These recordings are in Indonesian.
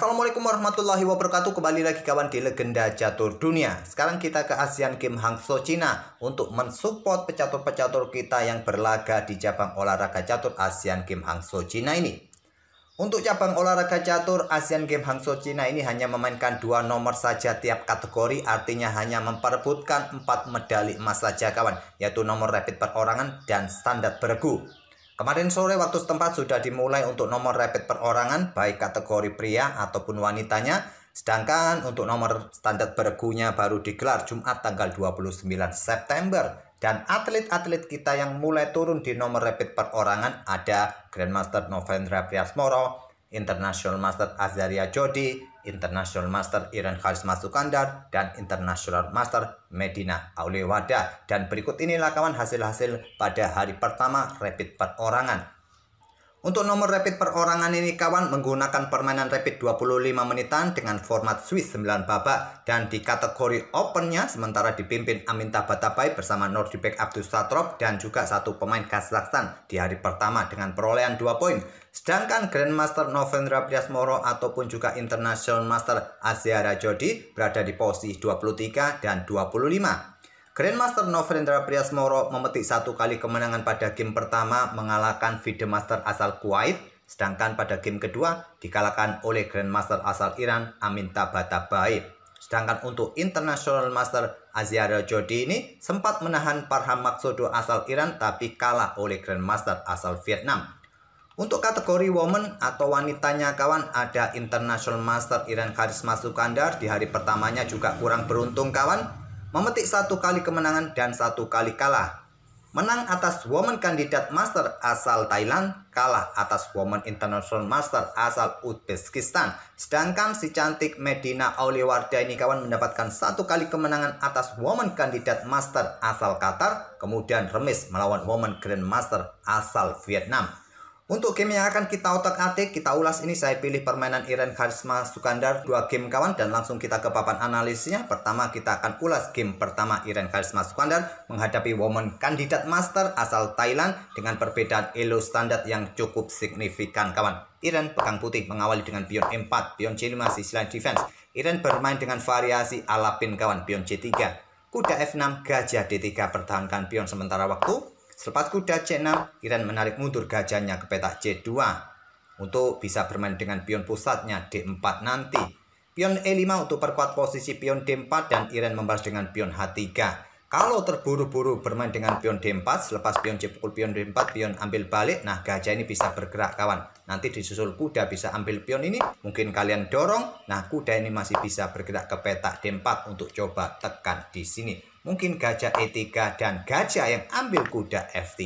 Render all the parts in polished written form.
Assalamualaikum warahmatullahi wabarakatuh. Kembali lagi kawan di Legenda Catur Dunia. Sekarang kita ke Asian Games Hangzhou, Cina untuk mensupport pecatur-pecatur kita yang berlaga di cabang olahraga catur Asian Games Hangzhou, Cina ini. Untuk cabang olahraga catur Asian Games Hangzhou, Cina ini hanya memainkan 2 nomor saja tiap kategori, artinya hanya memperebutkan 4 medali emas saja kawan, yaitu nomor rapid perorangan dan standar beregu. Kemarin sore waktu setempat sudah dimulai untuk nomor rapid perorangan baik kategori pria ataupun wanitanya. Sedangkan untuk nomor standar beregunya baru digelar Jumat tanggal 29 September. Dan atlet-atlet kita yang mulai turun di nomor rapid perorangan ada Grandmaster Novendra Priasmoro, International Master Azaria Jodi, International Master Iren Karisma Sukandar, dan International Master Medina Aulewada. Dan berikut inilah kawan hasil-hasil pada hari pertama rapid perorangan. Untuk nomor rapid perorangan ini kawan menggunakan permainan rapid 25 menitan dengan format Swiss 9 babak. Dan di kategori opennya sementara dipimpin Aminta Batabai bersama Nordibek Abdus Satrov dan juga satu pemain Kazakhstan di hari pertama dengan perolehan 2 poin. Sedangkan Grandmaster Novendra Priasmoro ataupun juga International Master Azaria Jodi berada di posisi 23 dan 25. Grandmaster Novendra Priasmoro memetik 1 kali kemenangan pada game pertama mengalahkan FIDE Master asal Kuwait. Sedangkan pada game kedua dikalahkan oleh Grandmaster asal Iran Aminta Batabai. Sedangkan untuk International Master Azaria Jodi ini sempat menahan Parham Maksodo asal Iran tapi kalah oleh Grandmaster asal Vietnam. Untuk kategori woman atau wanitanya kawan ada International Master Iren Karisma Sukandar di hari pertamanya juga kurang beruntung kawan. Memetik 1 kali kemenangan dan 1 kali kalah. Menang atas woman kandidat master asal Thailand, kalah atas woman international master asal Uzbekistan. Sedangkan si cantik Medina Aulewada ini kawan mendapatkan 1 kali kemenangan atas woman kandidat master asal Qatar, kemudian remis melawan woman grandmaster asal Vietnam. Untuk game yang akan kita otak-atik, kita ulas ini saya pilih permainan Iren Karisma Sukandar 2 game kawan dan langsung kita ke papan analisisnya. Pertama kita akan ulas game pertama Iren Karisma Sukandar menghadapi woman kandidat master asal Thailand dengan perbedaan elo standar yang cukup signifikan kawan. Iren pegang putih mengawali dengan pion E4, pion C5 sisi line defense. Iren bermain dengan variasi ala pin kawan, pion C3. Kuda F6, gajah D3 pertahankan pion sementara waktu. Selepas kuda C6, Iren menarik mundur gajahnya ke petak C2 untuk bisa bermain dengan pion pusatnya D4 nanti. Pion E5 untuk perkuat posisi pion D4 dan Iren membalas dengan pion H3. Kalau terburu-buru bermain dengan pion D4, selepas pion C pukul pion D4, pion ambil balik, nah gajah ini bisa bergerak kawan. Nanti disusul kuda bisa ambil pion ini, mungkin kalian dorong, nah kuda ini masih bisa bergerak ke petak D4 untuk coba tekan di sini. Mungkin gajah E3 dan gajah yang ambil kuda F3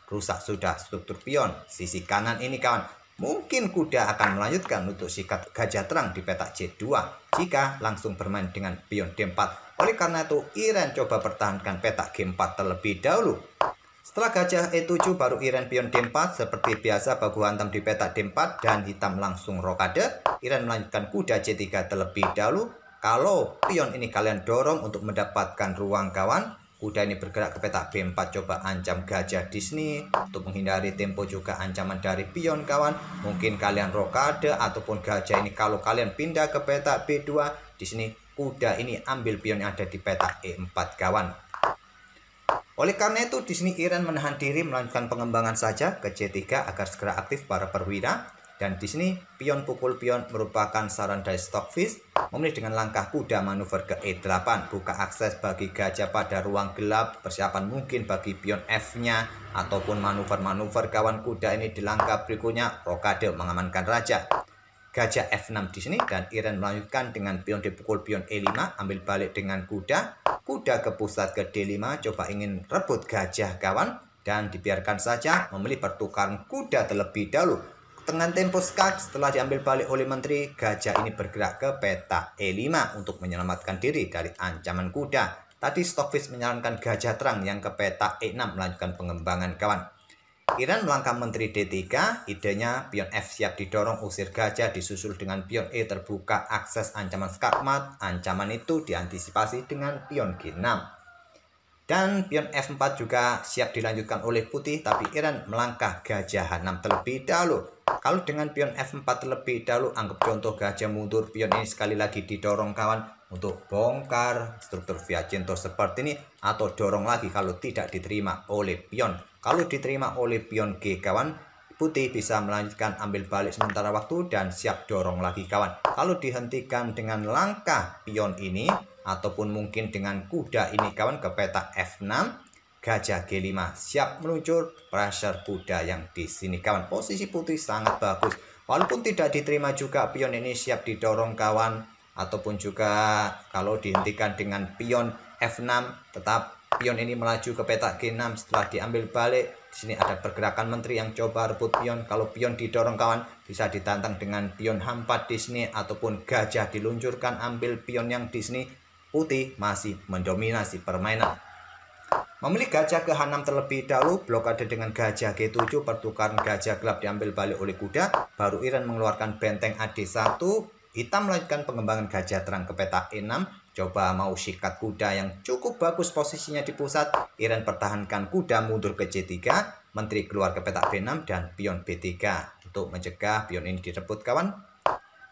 rusak sudah struktur pion. Sisi kanan ini kawan, mungkin kuda akan melanjutkan untuk sikat gajah terang di petak C2 jika langsung bermain dengan pion D4. Oleh karena itu Iren coba pertahankan petak G4 terlebih dahulu. Setelah gajah E7 baru Iren pion D4 seperti biasa baku hantam di petak D4 dan hitam langsung rokade. Iren melanjutkan kuda C3 terlebih dahulu. Kalau pion ini kalian dorong untuk mendapatkan ruang kawan, kuda ini bergerak ke petak B4 coba ancam gajah di sini untuk menghindari tempo juga ancaman dari pion kawan. Mungkin kalian rokade ataupun gajah ini kalau kalian pindah ke petak B2 di sini kuda ini ambil pion yang ada di petak E4 kawan. Oleh karena itu di sini Iren menahan diri melanjutkan pengembangan saja ke C3 agar segera aktif para perwira. Dan di sini pion pukul pion merupakan saran dari Stockfish. Memilih dengan langkah kuda manuver ke E8, buka akses bagi gajah pada ruang gelap, persiapan mungkin bagi pion F-nya ataupun manuver-manuver kawan kuda ini di langkah berikutnya rokade mengamankan raja. Gajah F6 di sini dan Iren melanjutkan dengan pion dipukul pion E5, ambil balik dengan kuda, kuda ke pusat ke D5, coba ingin rebut gajah kawan dan dibiarkan saja memilih pertukaran kuda terlebih dahulu. Dengan tempo skak setelah diambil balik oleh menteri, gajah ini bergerak ke petak E5 untuk menyelamatkan diri dari ancaman kuda. Tadi Stockfish menyarankan gajah terang yang ke petak E6 melanjutkan pengembangan kawan. Iren melangkah menteri D3, idenya pion F siap didorong usir gajah disusul dengan pion E terbuka akses ancaman skakmat. Ancaman itu diantisipasi dengan pion G6. Dan pion F4 juga siap dilanjutkan oleh putih, tapi Iran melangkah gajah H6 terlebih dahulu. Kalau dengan pion F4 terlebih dahulu, anggap contoh gajah mundur, pion ini sekali lagi didorong kawan untuk bongkar struktur Viciento seperti ini, atau dorong lagi kalau tidak diterima oleh pion. Kalau diterima oleh pion G kawan, putih bisa melanjutkan ambil balik sementara waktu dan siap dorong lagi kawan. Kalau dihentikan dengan langkah pion ini ataupun mungkin dengan kuda ini kawan ke peta F6, gajah G5 siap meluncur, pressure kuda yang di sini kawan. Posisi putih sangat bagus. Walaupun tidak diterima juga pion ini siap didorong kawan, ataupun juga kalau dihentikan dengan pion F6 tetap pion ini melaju ke peta G6 setelah diambil balik. Di sini ada pergerakan menteri yang coba rebut pion. Kalau pion didorong kawan, bisa ditantang dengan pion H4 di sini ataupun gajah diluncurkan ambil pion yang di sini. Putih masih mendominasi permainan. Memilih gajah ke H6 terlebih dahulu, blokade dengan gajah G7, pertukaran gajah gelap diambil balik oleh kuda, baru Iran mengeluarkan benteng AD1, hitam melanjutkan pengembangan gajah terang ke peta E6, coba mau sikat kuda yang cukup bagus posisinya di pusat, Iran pertahankan kuda mundur ke C3, menteri keluar ke peta B6 dan pion B3 untuk mencegah pion ini direbut kawan.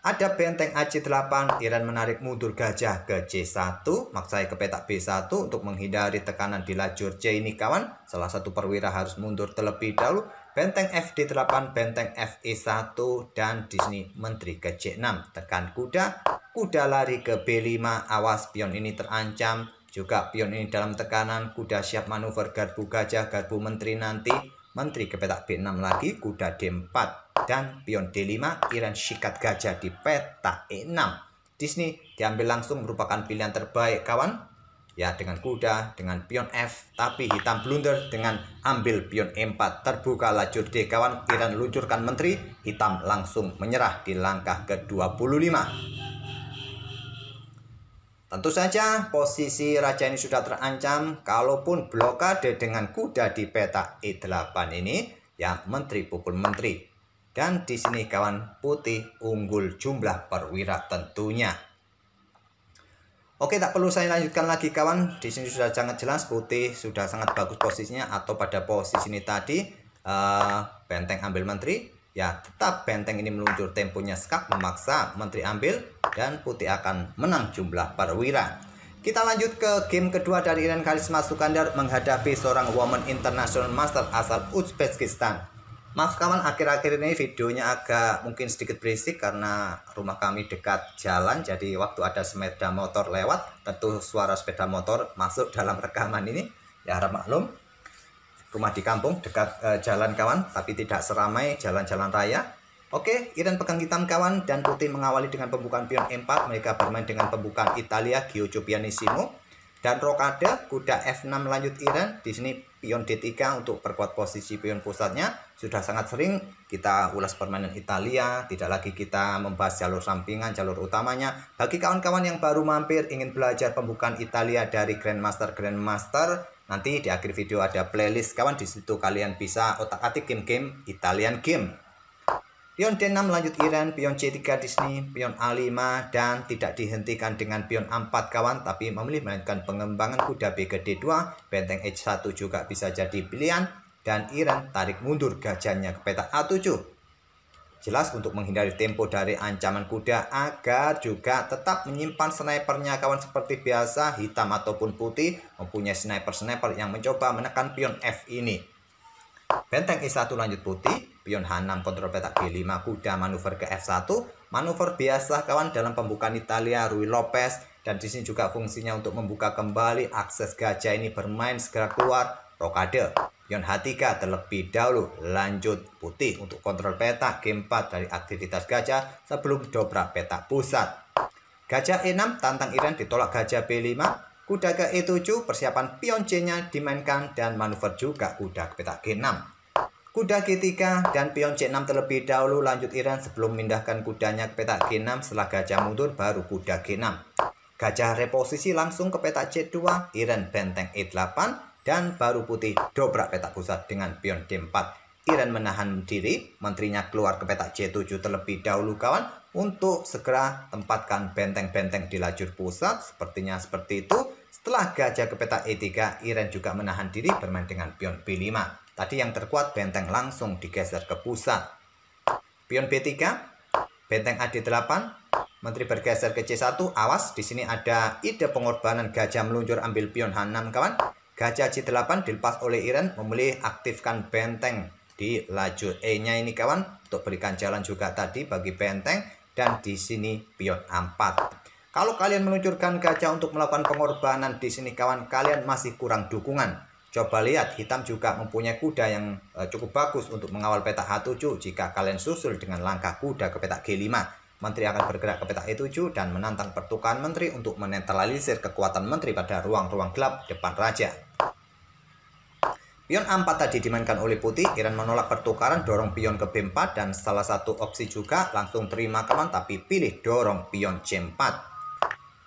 Ada benteng AC8, Iran menarik mundur gajah ke C1, maksudnya ke petak B1 untuk menghindari tekanan di lajur C ini kawan. Salah satu perwira harus mundur terlebih dahulu. Benteng FD8, benteng FE1, dan di sini menteri ke C6. Tekan kuda, kuda lari ke B5, awas pion ini terancam. Juga pion ini dalam tekanan, kuda siap manuver garbu gajah, garbu menteri nanti. Menteri ke petak B6 lagi, kuda D4 dan pion D5, Iran sikat gajah di peta E6. Di sini diambil langsung merupakan pilihan terbaik kawan. Ya dengan kuda, dengan pion F, tapi hitam blunder dengan ambil pion E4. Terbuka lajur D kawan, Iran luncurkan menteri, hitam langsung menyerah di langkah ke-25. Tentu saja posisi raja ini sudah terancam. Kalaupun blokade dengan kuda di peta E8 ini, ya menteri pukul menteri. Dan di sini kawan, putih unggul jumlah perwira tentunya. Oke, tak perlu saya lanjutkan lagi kawan. Di sini sudah sangat jelas putih sudah sangat bagus posisinya, atau pada posisi ini tadi benteng ambil menteri. Ya tetap benteng ini meluncur, temponya skak memaksa menteri ambil, dan putih akan menang jumlah perwira. Kita lanjut ke game kedua dari Iren Karisma Sukandar menghadapi seorang woman international master asal Uzbekistan. Maaf kawan, akhir-akhir ini videonya agak mungkin sedikit berisik karena rumah kami dekat jalan. Jadi waktu ada sepeda motor lewat, tentu suara sepeda motor masuk dalam rekaman ini. Ya harap maklum. Rumah di kampung dekat jalan kawan, tapi tidak seramai jalan-jalan raya. Oke, Iran pegang hitam kawan, dan putih mengawali dengan pembukaan pion E4. Mereka bermain dengan pembukaan Italia, Giocho Pianissimo. Dan rokade, kuda F6 lanjut Iran. Di sini pion D3 untuk perkuat posisi pion pusatnya. Sudah sangat sering kita ulas permainan Italia, tidak lagi kita membahas jalur sampingan, jalur utamanya. Bagi kawan-kawan yang baru mampir ingin belajar pembukaan Italia dari Grandmaster, nanti di akhir video ada playlist kawan, di situ kalian bisa otak-atik game-game Italian game. Pion D6 lanjut Iran, pion C3 di sini, pion A5, dan tidak dihentikan dengan pion A4 kawan, tapi memilih melanjutkan pengembangan kuda B ke D2, benteng H1 juga bisa jadi pilihan, dan Iran tarik mundur gajahnya ke peta A7. Jelas untuk menghindari tempo dari ancaman kuda agar juga tetap menyimpan snipernya kawan seperti biasa, hitam ataupun putih mempunyai sniper-sniper yang mencoba menekan pion F ini. Benteng E1 lanjut putih, pion H6 kontrol peta G5, kuda manuver ke F1, manuver biasa kawan dalam pembukaan Italia Rui Lopez, dan di sini juga fungsinya untuk membuka kembali akses gajah ini bermain segera keluar. Rokade, pion H3 terlebih dahulu lanjut putih untuk kontrol peta G4 dari aktivitas gajah sebelum dobrak peta pusat. Gajah E6 tantang Iran ditolak gajah B5, kuda ke E7 persiapan pion C-nya dimainkan dan manuver juga kuda ke peta G6. Kuda G3 dan pion C6 terlebih dahulu lanjut Iran sebelum memindahkan kudanya ke peta G6. Setelah gajah mundur baru kuda G6. Gajah reposisi langsung ke peta C2, Iran benteng E8, dan baru putih dobrak peta pusat dengan pion D4. Iran menahan diri, menterinya keluar ke peta C7 terlebih dahulu kawan, untuk segera tempatkan benteng-benteng di lajur pusat. Sepertinya seperti itu. Setelah gajah ke petak E3, Iren juga menahan diri bermain dengan pion B5. Tadi yang terkuat benteng langsung digeser ke pusat. Pion B3, benteng AD8, menteri bergeser ke C1. Awas, di sini ada ide pengorbanan gajah meluncur ambil pion H6 kawan. Gajah C8 dilepas oleh Iren, memilih aktifkan benteng di lajur E-nya ini kawan, untuk berikan jalan juga tadi bagi benteng, dan di sini pion A4. Kalau kalian meluncurkan gajah untuk melakukan pengorbanan di sini kawan, kalian masih kurang dukungan. Coba lihat, hitam juga mempunyai kuda yang cukup bagus untuk mengawal petak H7. Jika kalian susul dengan langkah kuda ke petak G5, menteri akan bergerak ke petak E7 dan menantang pertukaran menteri untuk menetralisir kekuatan menteri pada ruang-ruang gelap depan raja. Pion A4 tadi dimainkan oleh putih. Iren menolak pertukaran, dorong pion ke B4, dan salah satu opsi juga langsung terima kawan, tapi pilih dorong pion C4.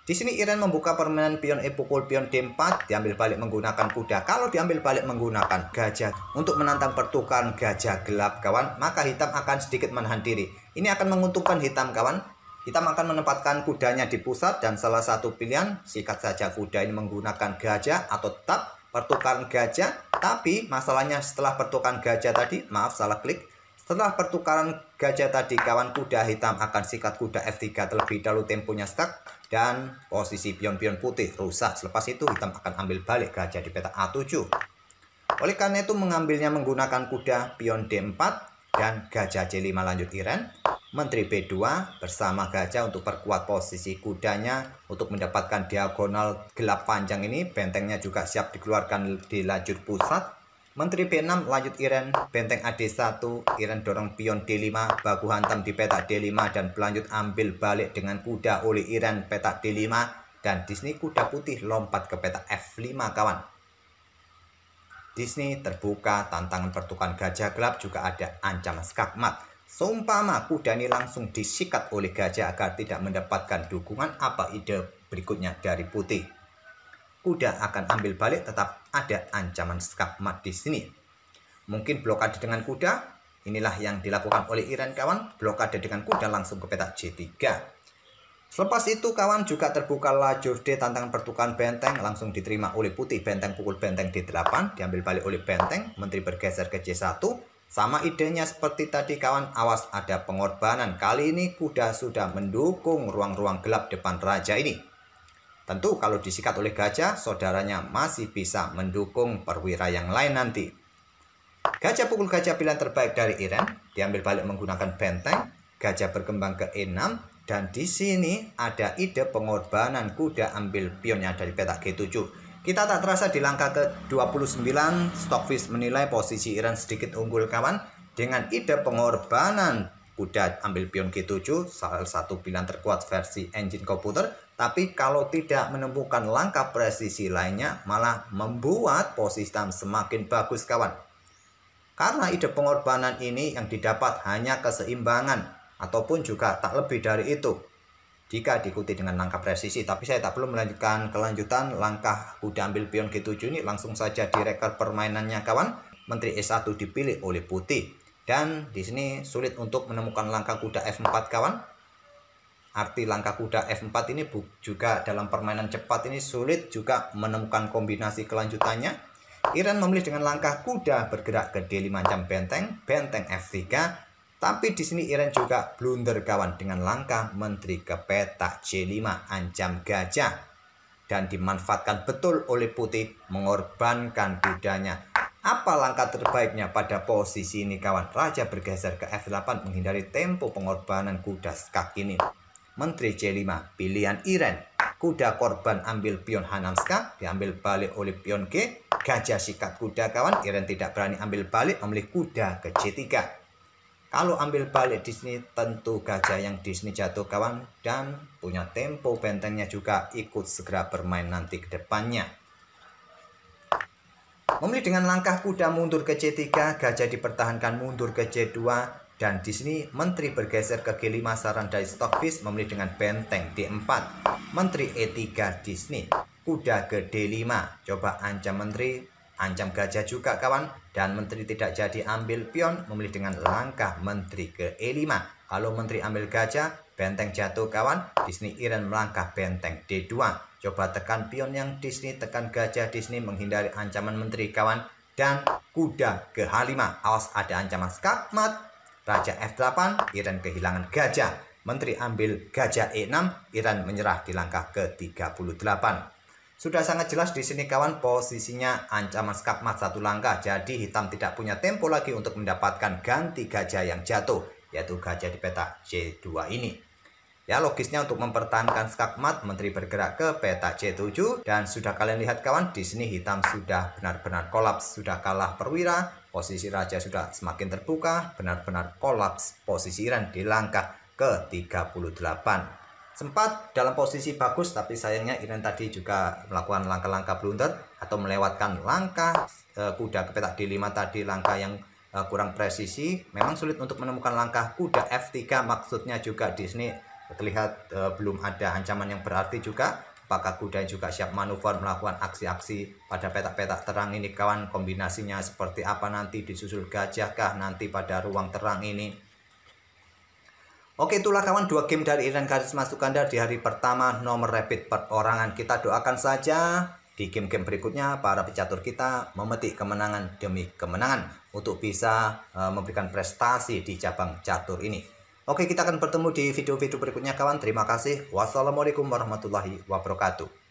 Di sini Iren membuka permainan pion E pukul pion D4, diambil balik menggunakan kuda. Kalau diambil balik menggunakan gajah untuk menantang pertukaran gajah gelap kawan, maka hitam akan sedikit menahan diri. Ini akan menguntungkan hitam kawan. Hitam akan menempatkan kudanya di pusat, dan salah satu pilihan sikat saja kuda ini menggunakan gajah atau tetap pertukaran gajah. Tapi masalahnya setelah pertukaran gajah tadi, maaf salah klik. Setelah pertukaran gajah tadi kawan, kuda hitam akan sikat kuda F3 terlebih dahulu, temponya stuck, dan posisi pion-pion putih rusak. Selepas itu hitam akan ambil balik gajah di petak A7. Oleh karena itu mengambilnya menggunakan kuda pion D4 dan gajah C5 lanjut Iren. Menteri B2 bersama gajah untuk perkuat posisi kudanya untuk mendapatkan diagonal gelap panjang ini. Bentengnya juga siap dikeluarkan di lajur pusat. Menteri B6 lanjut Iren, benteng AD1, Iren dorong pion D5, baku hantam di petak D5 dan berlanjut ambil balik dengan kuda oleh Iren petak D5, dan di sini kuda putih lompat ke petak F5 kawan. Di sini terbuka tantangan pertukaran gajah gelap, juga ada ancaman skakmat. Seumpama kuda ini langsung disikat oleh gajah agar tidak mendapatkan dukungan, apa ide berikutnya dari putih? Kuda akan ambil balik, tetap ada ancaman skakmat di sini. Mungkin blokade dengan kuda, inilah yang dilakukan oleh Iren kawan, blokade dengan kuda langsung ke petak J3. Selepas itu kawan juga terbuka lajur D, tantangan pertukaran benteng langsung diterima oleh putih. Benteng pukul benteng D8, diambil balik oleh benteng, menteri bergeser ke J1. Sama idenya seperti tadi kawan, awas ada pengorbanan. Kali ini kuda sudah mendukung ruang-ruang gelap depan raja ini. Tentu kalau disikat oleh gajah, saudaranya masih bisa mendukung perwira yang lain nanti. Gajah pukul gajah pilihan terbaik dari Iren, diambil balik menggunakan benteng, gajah berkembang ke E6, dan di sini ada ide pengorbanan, kuda ambil pionnya dari petak G7. Kita tak terasa di langkah ke-29, Stockfish menilai posisi Iren sedikit unggul kawan, dengan ide pengorbanan kuda ambil pion G7, salah satu pilihan terkuat versi engine komputer. Tapi kalau tidak menemukan langkah presisi lainnya, malah membuat posisi hitam semakin bagus kawan. Karena ide pengorbanan ini yang didapat hanya keseimbangan, ataupun juga tak lebih dari itu jika diikuti dengan langkah presisi. Tapi saya tak perlu melanjutkan kelanjutan langkah kuda ambil pion G7 ini, langsung saja direkap permainannya kawan. Menteri E1 dipilih oleh putih, dan di sini sulit untuk menemukan langkah kuda F4 kawan. Arti langkah kuda F4 ini juga dalam permainan cepat ini sulit juga menemukan kombinasi kelanjutannya. Iren memilih dengan langkah kuda bergerak ke D5 ancam benteng, benteng F3. Tapi di sini Iren juga blunder kawan dengan langkah menteri ke petak C5 ancam gajah, dan dimanfaatkan betul oleh putih mengorbankan kudanya. Apa langkah terbaiknya pada posisi ini kawan? Raja bergeser ke F8 menghindari tempo pengorbanan kuda skak ini. Menteri C5 pilihan Iren, kuda korban ambil pion H6 skak, diambil balik oleh pion G, gajah sikat kuda kawan. Iren tidak berani ambil balik, memilih kuda ke C3. Kalau ambil balik di sini tentu gajah yang di sini jatuh kawan, dan punya tempo bentengnya juga ikut segera bermain nanti ke depannya. Memilih dengan langkah kuda mundur ke C3, gajah dipertahankan mundur ke C2. Dan di sini menteri bergeser ke G5, saran dari Stockfish memilih dengan benteng D4. Menteri E3 di sini, kuda ke D5. Coba ancam menteri, ancam gajah juga kawan. Dan menteri tidak jadi ambil pion, memilih dengan langkah menteri ke E5. Kalau menteri ambil gajah, benteng jatuh kawan. Disney Iren melangkah benteng D2. Coba tekan pion yang Disney, tekan gajah Disney menghindari ancaman menteri kawan. Dan kuda ke H5. Awas ada ancaman skakmat. Raja F8, Iren kehilangan gajah. Menteri ambil gajah E6, Iren menyerah di langkah ke-38. Sudah sangat jelas di sini kawan, posisinya ancaman skakmat 1 langkah. Jadi hitam tidak punya tempo lagi untuk mendapatkan ganti gajah yang jatuh, yaitu gajah di peta C2 ini. Ya, logisnya untuk mempertahankan skakmat, menteri bergerak ke peta C7. Dan sudah kalian lihat kawan, di sini hitam sudah benar-benar kolaps, sudah kalah perwira. Posisi raja sudah semakin terbuka, benar-benar kolaps posisi Iren di langkah ke-38. Sempat dalam posisi bagus, tapi sayangnya Iren tadi juga melakukan langkah-langkah blunder atau melewatkan langkah kuda ke petak D5 tadi, langkah yang kurang presisi. Memang sulit untuk menemukan langkah kuda F3, maksudnya juga Disney terlihat belum ada ancaman yang berarti juga. Apakah kuda juga siap manuver melakukan aksi-aksi pada petak-petak terang ini kawan? Kombinasinya seperti apa nanti, disusul gajah kah nanti pada ruang terang ini? Oke, itulah kawan 2 game dari Iren Karisma Sukandar di hari pertama nomor rapid perorangan. Kita doakan saja di game-game berikutnya para pecatur kita memetik kemenangan demi kemenangan untuk bisa memberikan prestasi di cabang catur ini. Oke, kita akan bertemu di video-video berikutnya kawan. Terima kasih. Wassalamualaikum warahmatullahi wabarakatuh.